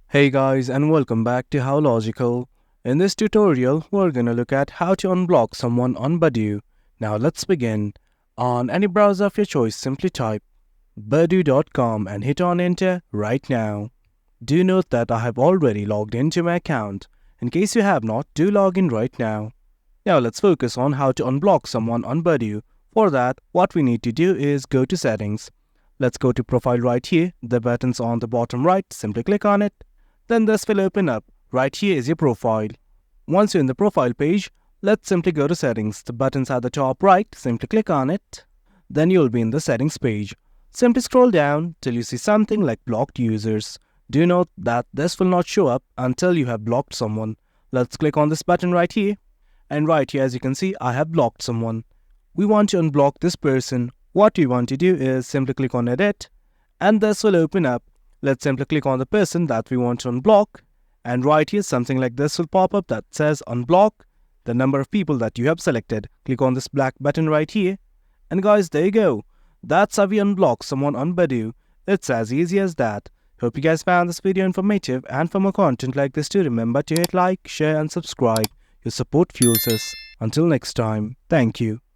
Hey guys, and welcome back to How Logical. In this tutorial, we're gonna look at how to unblock someone on Badoo. Now let's begin. On any browser of your choice, simply type badoo.com and hit on enter right now. Do note that I have already logged into my account. In case you have not, do log in right now. Now let's focus on how to unblock someone on Badoo. For that, what we need to do is go to settings. Let's go to profile right here. The button's on the bottom right. Simply click on it. Then this will open up. Right here is your profile. Once you're in the profile page, let's simply go to settings. The button's at the top right. Simply click on it. Then you'll be in the settings page. Simply scroll down till you see something like blocked users. Do note that this will not show up until you have blocked someone. Let's click on this button right here. And right here, as you can see, I have blocked someone. We want to unblock this person. What we want to do is simply click on edit, and this will open up. Let's simply click on the person that we want to unblock, and right here something like this will pop up that says unblock the number of people that you have selected. Click on this black button right here, and guys, there you go. That's how we unblock someone on Badoo. It's as easy as that. Hope you guys found this video informative, and for more content like this, do remember to hit like, share and subscribe. Your support fuels us. Until next time, thank you.